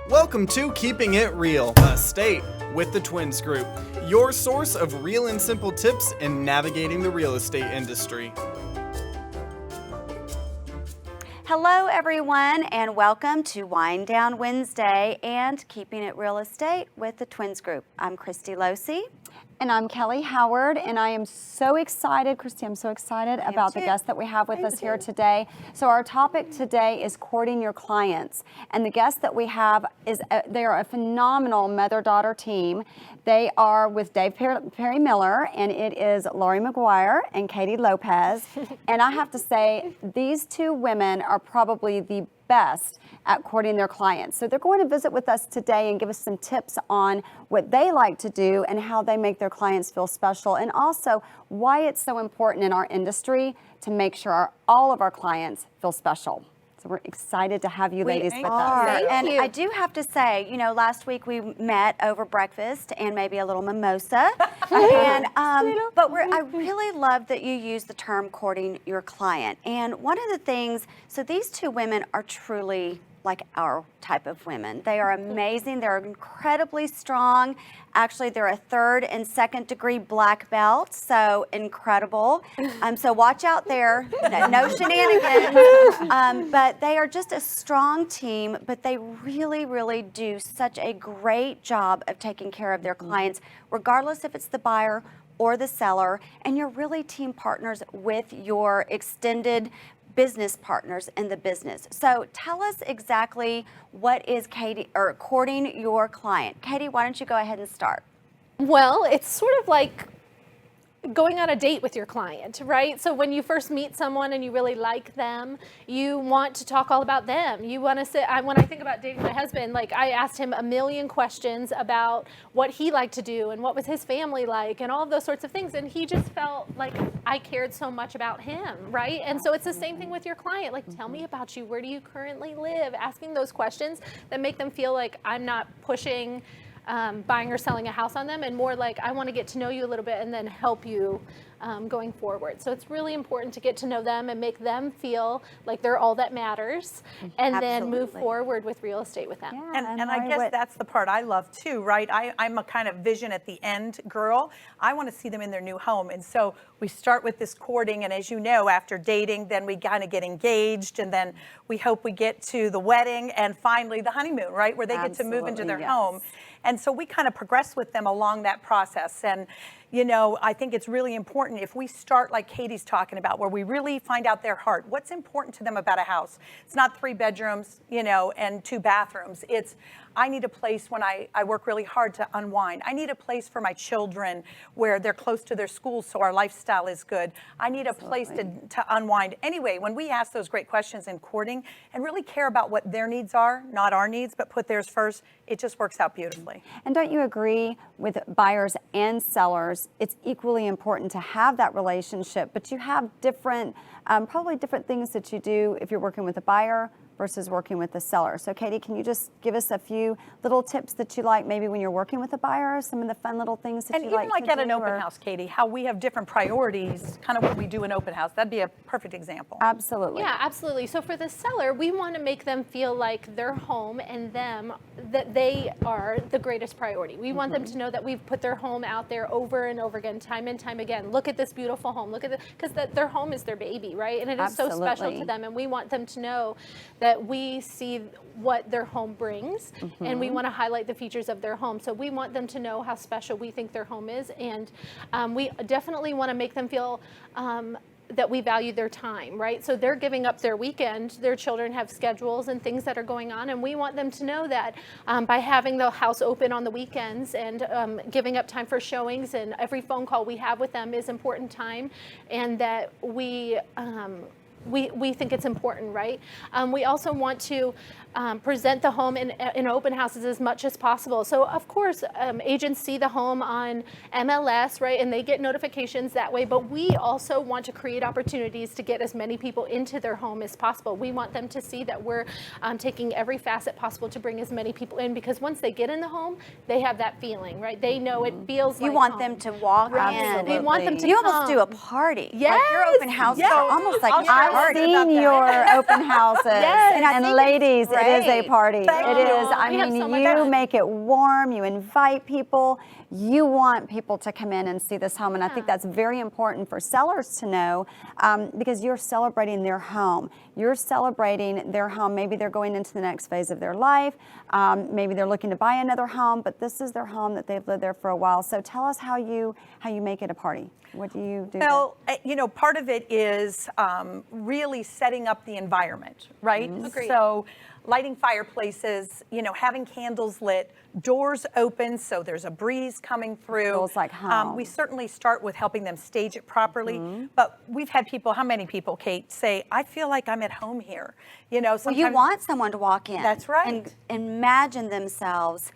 Welcome to Keeping It Real Estate with the Twins Group, your source of real and simple tips in navigating the real estate industry. Hello everyone, and welcome to Wind Down Wednesday and Keeping It Real Estate with the Twins Group. I'm Christy Losey. And I'm Kelly Howard, and I am so excited, Christy, I'm so excited about the guest that we have with us here today. So our topic today is courting your clients. And the guest that we have is, they are a phenomenal mother-daughter team. They are with Dave Perry Miller, and it is Laurie McGuire and Katie Lopez. And I have to say, these two women are probably the best at courting their clients. So they're going to visit with us today and give us some tips on what they like to do and how they make their clients feel special, and also why it's so important in our industry to make sure all of our clients feel special. So we're excited to have you ladies with us. And I do have to say, you know, last week we met over breakfast and maybe a little mimosa. And but I really love that you use the term courting your client. And one of the things, so these two women are truly like our type of women. They are amazing. They're incredibly strong. Actually, they're a 3rd and 2nd degree black belt, so incredible. So watch out there, no shenanigans. But they are just a strong team, but they really, really do such a great job of taking care of their clients, regardless if it's the buyer or the seller, and you're really team partners with your extended business partners in the business. So tell us exactly what is courting your client. Katie, why don't you go ahead and start? Well, it's sort of like going on a date with your client, right? So when you first meet someone and you really like them, you want to talk all about them. You want to say, when I think about dating my husband, like I asked him a million questions about what he liked to do and what was his family like and all of those sorts of things. And he just felt like I cared so much about him, right? And so it's the same thing with your client. Like, tell me about you. Where do you currently live? Asking those questions that make them feel like I'm not pushing buying or selling a house on them, and more like I want to get to know you a little bit and then help you going forward. So it's really important to get to know them and make them feel like they're all that matters, and then move forward with real estate with them. Yeah, and I guess that's the part I love too, right? I'm a kind of vision at the end girl. I want to see them in their new home. And so we start with this courting, and as you know, after dating, then we kind of get engaged, and then we hope we get to the wedding and finally the honeymoon, right? Where they get to move into their home. And so we kind of progress with them along that process. And, you know, I think it's really important if we start like Katie's talking about, where we really find out their heart. What's important to them about a house? It's not 3 bedrooms, you know, and 2 bathrooms. It's, I need a place when I work really hard to unwind. I need a place for my children where they're close to their schools so our lifestyle is good. I need a place to unwind. Anyway, when we ask those great questions in courting and really care about what their needs are, not our needs, but put theirs first, it just works out beautifully. And don't you agree with buyers and sellers? It's equally important to have that relationship, but you have different, probably different things that you do if you're working with a buyer versus working with the seller. So Katie, can you just give us a few little tips that you like maybe when you're working with a buyer, some of the fun little things that you like to do? And even like at an open house, Katie, how we have different priorities, kind of what we do in open house. That'd be a perfect example. Absolutely. Yeah, absolutely. So for the seller, we want to make them feel like their home and them, that they are the greatest priority. We want them to know that we've put their home out there over and over again, time and time again. Look at this beautiful home. Look at it, because their home is their baby, right? And it is so special to them. And we want them to know that we see what their home brings, and we want to highlight the features of their home. So we want them to know how special we think their home is, and we definitely want to make them feel that we value their time, right? So they're giving up their weekend. Their children have schedules and things that are going on, and we want them to know that by having the house open on the weekends and giving up time for showings, and every phone call we have with them is important time, and that we think it's important, right? We also want to present the home in open houses as much as possible. So of course, agents see the home on MLS, right? And they get notifications that way, but we also want to create opportunities to get as many people into their home as possible. We want them to see that we're taking every facet possible to bring as many people in, because once they get in the home, they have that feeling, right? They know it feels like You want home. them to walk in. We want them to You come. almost do a party. Yes. Like your open house, Yes. so almost like I'll I've little bit about seen that. your open houses. and I And think it's ladies, it is a great. party. Thank It you. is. I We have mean, so much you fun. make it warm, you invite people, you want people to come in and see this home. And I think that's very important for sellers to know because you're celebrating their home. You're celebrating their home. Maybe they're going into the next phase of their life. Maybe they're looking to buy another home, but this is their home that they've lived there for a while. So tell us how you make it a party. What do you do? Well, part of it is really setting up the environment, right? Agreed. So lighting fireplaces, having candles lit, doors open so there's a breeze coming through. Feels like home. We certainly start with helping them stage it properly, but we've had people, how many people, Kate, say, I feel like I'm at home here. Well, you sometimes- want someone to walk in. That's right. And imagine themselves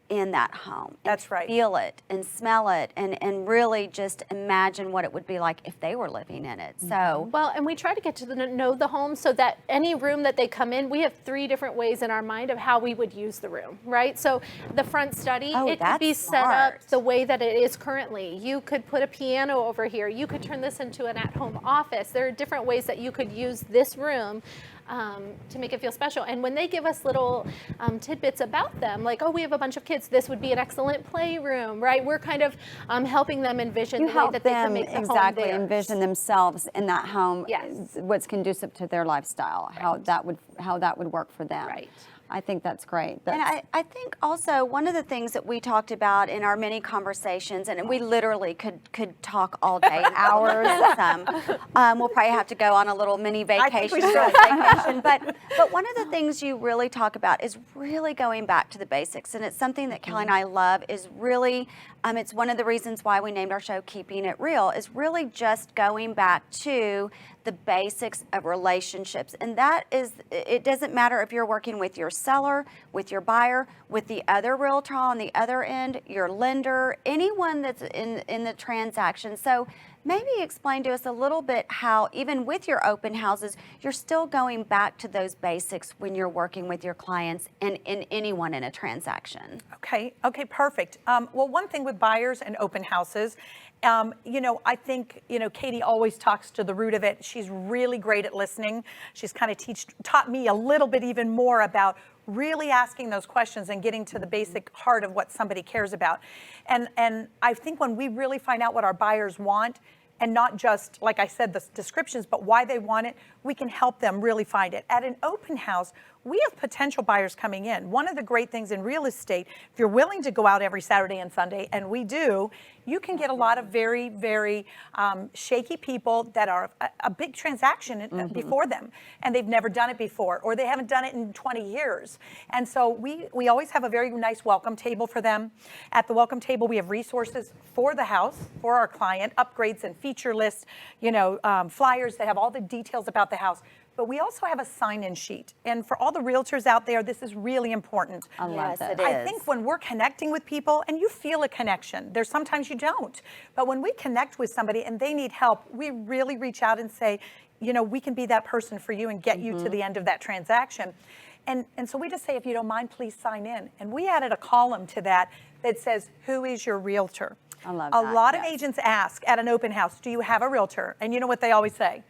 in that home. And That's right. Feel it and smell it and really just imagine what it would be like if they were living in it. So, Well, and we try to get to know the home so that any room that they come in, we have 3 different ways in our mind of how we would use the room, right? So the front study, Oh, it could be that's set up smart. the way that it is currently. You could put a piano over here. You could turn this into an at-home office. There are different ways that you could use this room to make it feel special. And when they give us little tidbits about them, like, oh, we have a bunch of kids, this would be an excellent playroom, right? We're kind of helping them envision You the way help that they can them make the exactly home theirs. envision themselves in that home. Yes. What's conducive to their lifestyle, how that would work for them. Right. I think that's great. and I think also one of the things that we talked about in our many conversations, and we literally could talk all day, hours. We'll probably have to go on a little mini I think we vacation. should. But one of the things you really talk about is really going back to the basics, and it's something that Kelly and I love. Is really, it's one of the reasons why we named our show "Keeping It Real." Is really just going back to the basics of relationships. And that is, it doesn't matter if you're working with your seller, with your buyer, with the other realtor on the other end, your lender, anyone that's in the transaction. So maybe explain to us a little bit how, even with your open houses, you're still going back to those basics when you're working with your clients and anyone in a transaction. Okay, perfect. Well, one thing with buyers and open houses, I think, Katie always talks to the root of it. She's really great at listening. She's kind of taught me a little bit even more about really asking those questions and getting to the basic heart of what somebody cares about. And I think when we really find out what our buyers want, and not just, like I said, the descriptions, but why they want it, we can help them really find it. At an open house, we have potential buyers coming in. One of the great things in real estate, if you're willing to go out every Saturday and Sunday, and we do, you can get a lot of very, very shaky people that are a big transaction before them, and they've never done it before, or they haven't done it in 20 years. And so we always have a very nice welcome table for them. At the welcome table, we have resources for the house, for our client, upgrades and feature lists, flyers that have all the details about the house. But we also have a sign-in sheet. And for all the realtors out there, this is really important. I love Yes, that. it I is. think when we're connecting with people, and you feel a connection, there's sometimes you don't, but when we connect with somebody and they need help, we really reach out and say, we can be that person for you and get you to the end of that transaction. And so we just say, if you don't mind, please sign in. And we added a column to that says, who is your realtor? I love A that, lot of yes. agents ask at an open house, do you have a realtor? And you know what they always say?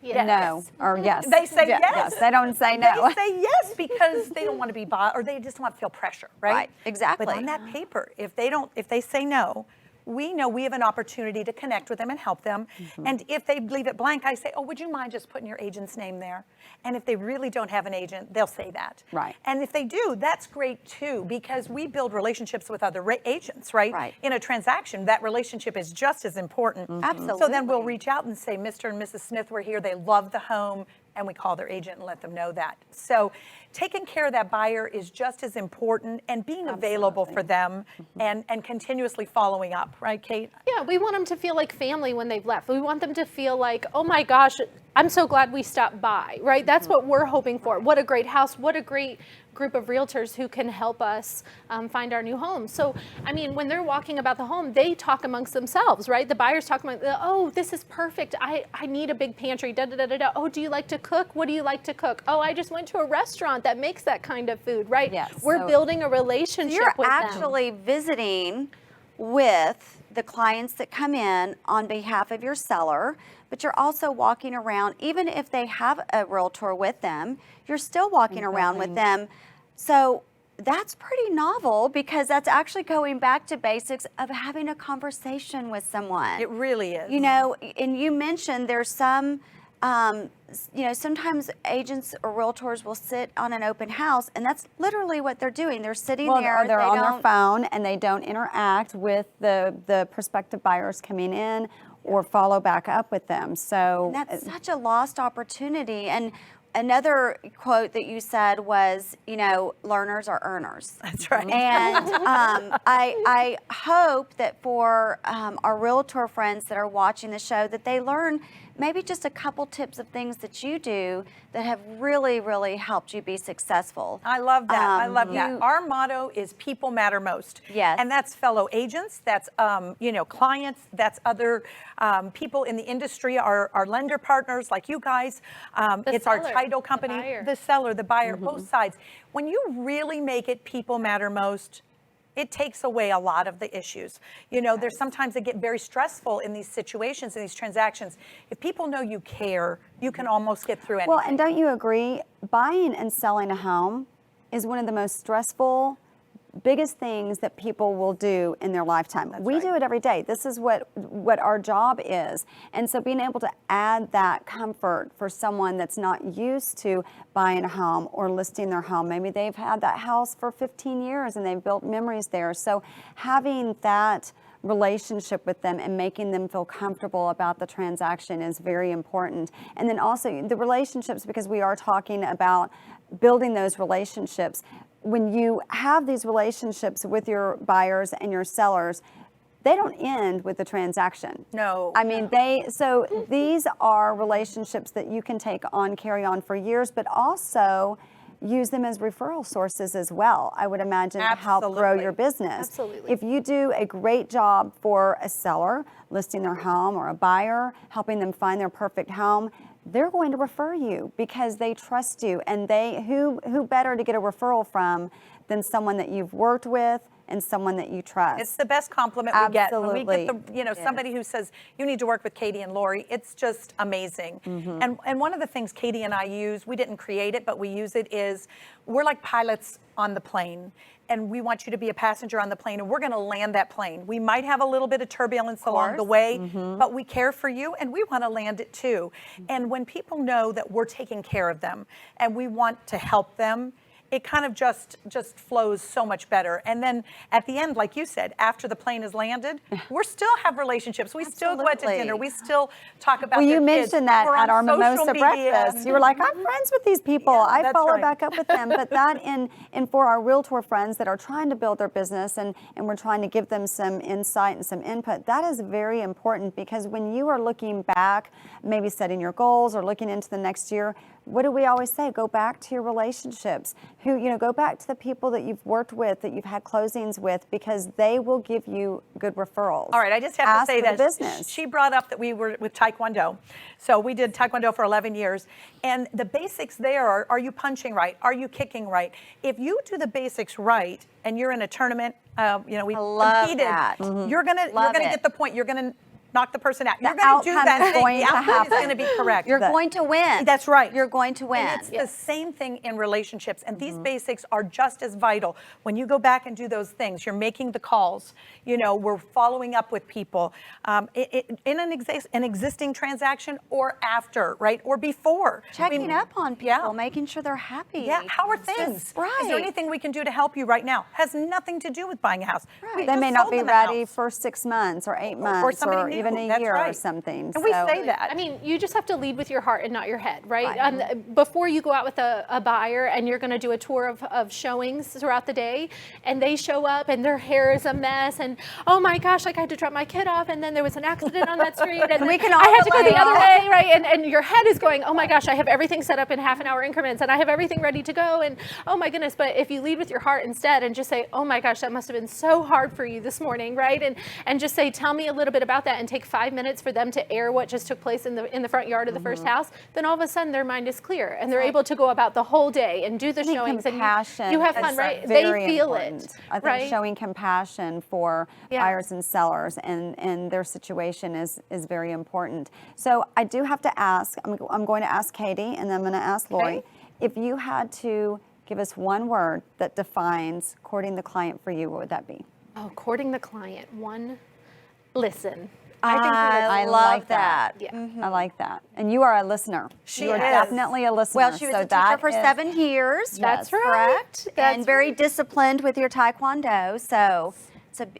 Yes. No, or yes. They say Yeah, yes. They don't say no. They say yes because they don't want to be bought, or they just don't want to feel pressure, right? Right, exactly. But on that paper, if they say no, we know we have an opportunity to connect with them and help them. And if they leave it blank, I say, oh, would you mind just putting your agent's name there? And if they really don't have an agent, they'll say that. Right. And if they do, that's great too, because we build relationships with other agents, right? Right. In a transaction, that relationship is just as important. Absolutely. So then we'll reach out and say, Mr. and Mrs. Smith were here, they love the home, and we call their agent and let them know that. So taking care of that buyer is just as important, and being available for them and continuously following up, right, Kate? Yeah, we want them to feel like family when they've left. We want them to feel like, oh my gosh, I'm so glad we stopped by, right? That's what we're hoping for. What a great house. What a great group of realtors who can help us find our new home. So, I mean, when they're walking about the home, they talk amongst themselves, right? The buyers talk about, oh, this is perfect. I need a big pantry, da da da da da. Oh, do you like to cook? What do you like to cook? Oh, I just went to a restaurant that makes that kind of food, right? Yes. We're So- building a relationship You're with them. actually visiting with the clients that come in on behalf of your seller, but you're also walking around, even if they have a realtor with them, you're still walking around with them. So that's pretty novel, because that's actually going back to basics of having a conversation with someone. It really is. You know, and you mentioned there's some, you know, sometimes agents or realtors will sit on an open house, and that's literally what they're doing. They're sitting there. Or they're they on their don't- phone and they don't interact with the prospective buyers coming in or follow back up with them. So And that's such a lost opportunity. And another quote that you said was, you know, learners are earners. That's right. And I hope that for our realtor friends that are watching the show, that they learn maybe just a couple tips of things that you do that have really, really helped you be successful. I love that. I love you- that. Our motto is people matter most. Yes. And that's fellow agents, that's you know, clients, that's other people in the industry, our lender partners like you guys. It's our seller, title the company, buyer. the seller, the buyer, both sides. When you really make it people matter most, it takes away a lot of the issues. You know, there's sometimes they get very stressful in these situations, in these transactions. If people know you care, you can almost get through anything. Well, and don't you agree? Buying and selling a home is one of the most stressful, biggest things that people will do in their lifetime. We do it every day. This is what our job is. And so being able to add that comfort for someone that's not used to buying a home or listing their home, maybe they've had that house for 15 years and they've built memories there. So having that relationship with them and making them feel comfortable about the transaction is very important. And then also the relationships, because we are talking about building those relationships. When you have these relationships with your buyers and your sellers, they don't end with the transaction. No. I mean, so these are relationships that you can take on, carry on for years, but also use them as referral sources as well, I would imagine, to help grow Absolutely. your business. Absolutely. If you do a great job for a seller, listing their home, or a buyer, helping them find their perfect home, they're going to refer you because they trust you. And who better to get a referral from than someone that you've worked with and someone that you trust. It's the best compliment we get. When we Absolutely. get the, you know, somebody who says, you need to work with Katie and Laurie, it's just amazing. And one of the things Katie and I use, we didn't create it, but we use it, is we're like pilots on the plane. And we want you to be a passenger on the plane, and we're going to land that plane. We might have a little bit of turbulence along the way, but we care for you, and we want to land it too. And when people know that we're taking care of them and we want to help them, it kind of just flows so much better. And then at the end, like you said, after the plane is landed, we still have relationships. We still go out to Absolutely. dinner. We still talk about Well, their you kids. mentioned that We're at on our social mimosa media. breakfast. You were like, I'm friends with these people. Yeah, I that's follow right. back up with them. But that, and for our realtor friends that are trying to build their business and we're trying to give them some insight and some input, that is very important, because when you are looking back, maybe setting your goals or looking into the next year, what do we always say? Go back to your relationships. Go back to the people that you've worked with, that you've had closings with, because they will give you good referrals. All right, I just have Ask to say for the that business. she brought up that we were with Taekwondo. So we did Taekwondo for 11 years. And the basics there are you punching right? Are you kicking right? If you do the basics right and you're in a tournament, we love competed, that. you're gonna Love it. get the point. You're gonna knock the person out. The You're going to do outcome that is thing. going The to outcome is happen. going to be correct. You're going to win. That's right. You're going to win. And it's the same thing in relationships. And these basics are just as vital. When you go back and do those things, you're making the calls. We're following up with people in an existing transaction or after, right? Or before. Checking up on people, making sure they're happy. Yeah, how are It's just- things? Right. Is there anything we can do to help you right now? Has nothing to do with buying a house. Right. We They just may not sold be them a ready house. for 6 months or 8 months somebody or new. even a That's year or right. something. And we So- say that. I mean, you just have to lead with your heart and not your head, right? Right. Before you go out with a buyer and you're going to do a tour of showings throughout the day, and they show up and their hair is a mess, and oh my gosh, like I had to drop my kid off, and then there was an accident on that street, and We then can I all had to go the relate. other way, right? And your head is going, oh my gosh, I have everything set up in half-an-hour increments, and I have everything ready to go, and oh my goodness. But if you lead with your heart instead and just say, oh my gosh, that must have been so hard for you this morning, right? And just say, tell me a little bit about that, and take 5 minutes for them to air what just took place in the front yard of the first house, then all of a sudden their mind is clear and they're able to go about the whole day and do the showings. Compassion. And you have fun, right? Very They feel important. it. I think right? showing compassion for buyers and sellers and their situation is very important. So I do have to ask, I'm going to ask Katie and then I'm going to ask Laurie, if you had to give us one word that defines courting the client for you, what would that be? Oh, courting the client. One, listen. I love that. Yeah. I like that. And you are a listener. She you are is. definitely a listener. Well, she was so a teacher that for is- 7 years. That's right. Correct. That's and very disciplined with your Taekwondo. So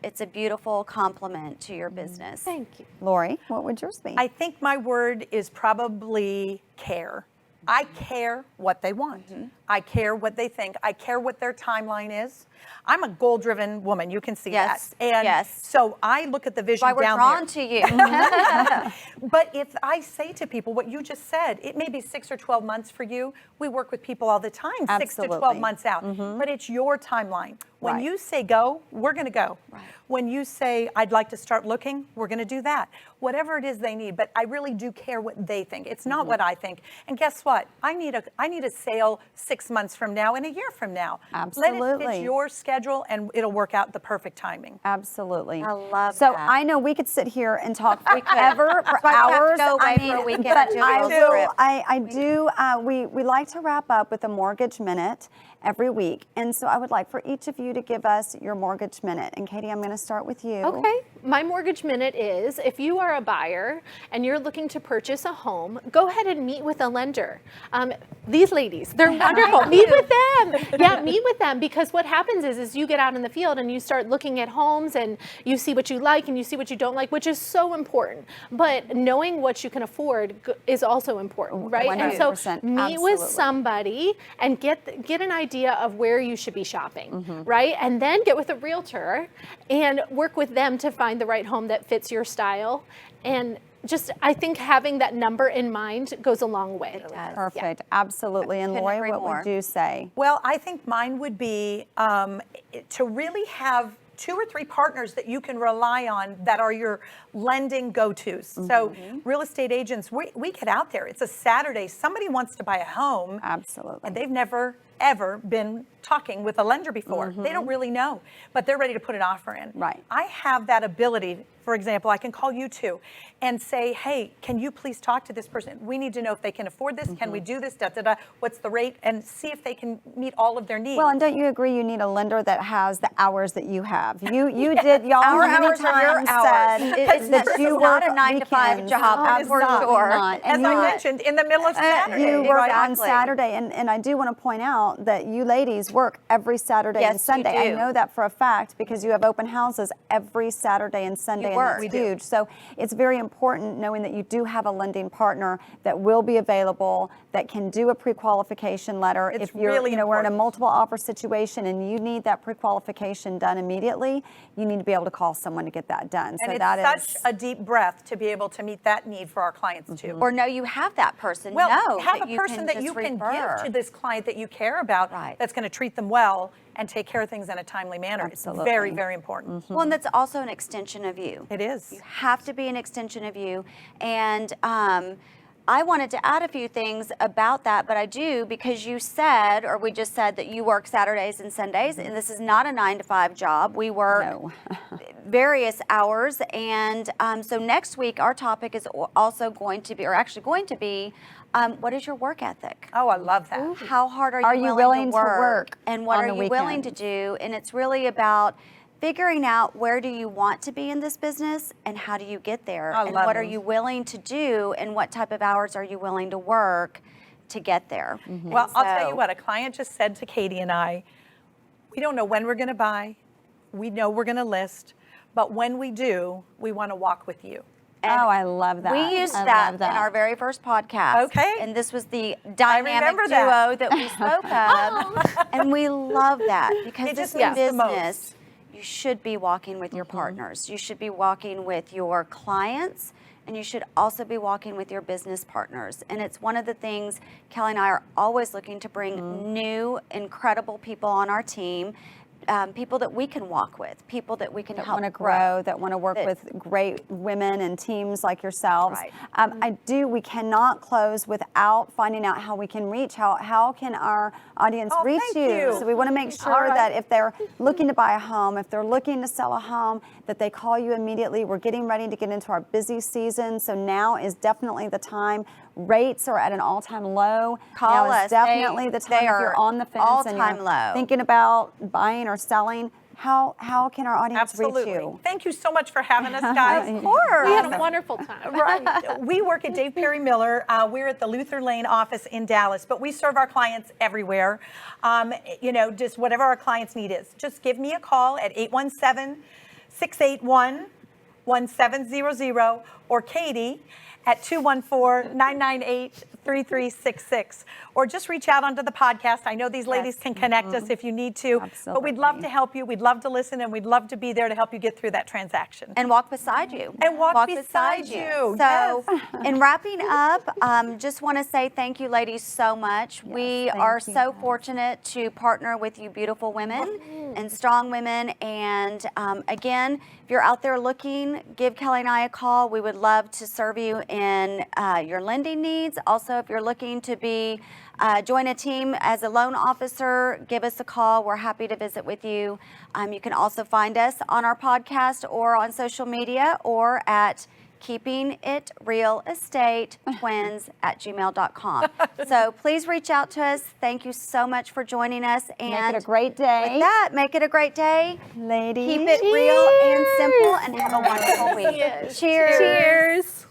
it's a beautiful compliment to your business. Thank you. Laurie, what would yours be? I think my word is probably care. I care what they want. I care what they think. I care what their timeline is. I'm a goal-driven woman. You can see Yes, that. And yes. so I look at the vision Why we're down drawn there. to you. But if I say to people what you just said, it may be 6 or 12 months for you. We work with people all the time, 6 to 12 Absolutely. months out. But it's your timeline. When Right. you say go, we're going to go. Right. When you say I'd like to start looking, we're going to do that. Whatever it is they need, but I really do care what they think. It's not what I think. And guess what? I need a sale 6 months from now and a year from now. Let it Absolutely. fit your schedule and it'll work out the perfect timing. Absolutely. I love so that. I know we could sit here and talk forever for why we have to hours. go away I for a mean, weekend but and do a I little will. trip. I do. We like to wrap up with a mortgage minute every week, and so I would like for each of you to give us your mortgage minute. And Katie, I'm going to start with you. Okay. My mortgage minute is if you are a buyer and you're looking to purchase a home, go ahead and meet with a lender. These ladies, they're wonderful. Meet with them. Yeah, meet with them, because what happens is you get out in the field and you start looking at homes and you see what you like and you see what you don't like, which is so important. But knowing what you can afford is also important, right? And so 100%, meet with absolutely. somebody and get an idea of where you should be shopping, right? And then get with a realtor and work with them to find the right home that fits your style. And just, I think having that number in mind goes a long way. It does. Perfect. Absolutely. And Couldn't Laurie, agree what more. would you say? Well, I think mine would be to really have 2 or 3 partners that you can rely on that are your lending go-tos. So real estate agents, we get out there. It's a Saturday. Somebody wants to buy a home. Absolutely. And they've never, ever been talking with a lender before. They don't really know, but they're ready to put an offer in. Right. I have that ability. For example, I can call you two and say, hey, can you please talk to this person? We need to know if they can afford this. Can we do this? Da, da, da. What's the rate? And see if they can meet all of their needs. Well, and don't you agree you need a lender that has the hours that you have? You did, y'all Our many hours are your times hours. said It's that you not work a 9 to 5 weekends. job, It's for not. sure. Not. As And I you- mentioned, in the middle of Saturday. You work on Exactly. Saturday, and I do want to point out that you ladies work every Saturday and Yes, you Sunday. I do. know that for a fact because you have open houses every Saturday and Sunday, and work. that's We do. huge. So it's very important knowing that you do have a lending partner that will be available, that can do a pre-qualification letter. It's if you're, really we're in a important. multiple offer situation and you need that pre-qualification done immediately, you need to be able to call someone to get that done. And So it's that such is a deep breath to be able to meet that need for our clients too. Or know you have that person. Well, know have that a person that just you can refer. give to this client that you care about Right. that's going to treat them well and take care of things in a timely manner. Absolutely. It's very, very important. Well, and that's also an extension of you. It is. You have to be an extension of you. And I wanted to add a few things about that, but I do because you said, or we just said that you work Saturdays and Sundays, and this is not a 9 to 5 job. We work No. various hours. And so next week, our topic is also going to be, or actually going to be, what is your work ethic? Oh, I love that. How hard Are you willing to work and what on are the you willing to weekends? do? And it's really about figuring out where do you want to be in this business and how do you get there, I and love what are those. you willing to do and what type of hours are you willing to work to get there. Well, I'll tell you so- what, a client just said to Katie and I, we don't know when we're going to buy. We know we're going to list. But when we do, we want to walk with you. Oh, I love that. We used I that love in our very first podcast. Okay. And this was the dynamic remember duo that. that we spoke of. And we love that because It this just means the business, you should be walking with your partners. You should be walking with your clients, and you should also be walking with your business partners. And it's one of the things Kelly and I are always looking to bring new, incredible people on our team. people that we can walk with, people that we can that help want to grow, that want to work with great women and teams like yourselves. Right. We cannot close without finding out how we can reach, how can our audience reach thank you. So we want to make sure that if they're looking to buy a home, if they're looking to sell a home, that they call you immediately. We're getting ready to get into our busy season, so now is definitely the time. Rates are at an all-time low. Call now us. is definitely the time they if you're are on the fence and all-time you're low. thinking about buying or selling. How can our audience Absolutely. reach you? Thank you so much for having us, guys. Of course. We had a wonderful time. Right. We work at Dave Perry Miller. We're at the Luther Lane office in Dallas, but we serve our clients everywhere. Just whatever our clients' need is. Just give me a call at 817-681-1700 or Katie at 214-998-3366. Or just reach out onto the podcast. I know these ladies can connect us if you need to. But we'd love to help you. We'd love to listen, and we'd love to be there to help you get through that transaction. And walk beside you. And walk beside you. So, in wrapping up, just want to say thank you, ladies, so much. We are so fortunate to partner with you beautiful women and strong women. And again, if you're out there looking, give Kelly and I a call. We would love to serve you in your lending needs. Also, if you're looking to be join a team as a loan officer, give us a call. We're happy to visit with you. You can also find us on our podcast or on social media or at keepingitrealestatewins@gmail.com. So please reach out to us. Thank you so much for joining us. And Make it a great day. with that, make it a great day. Ladies. Keep it real and simple and have a wonderful week. Yes. Cheers. Cheers.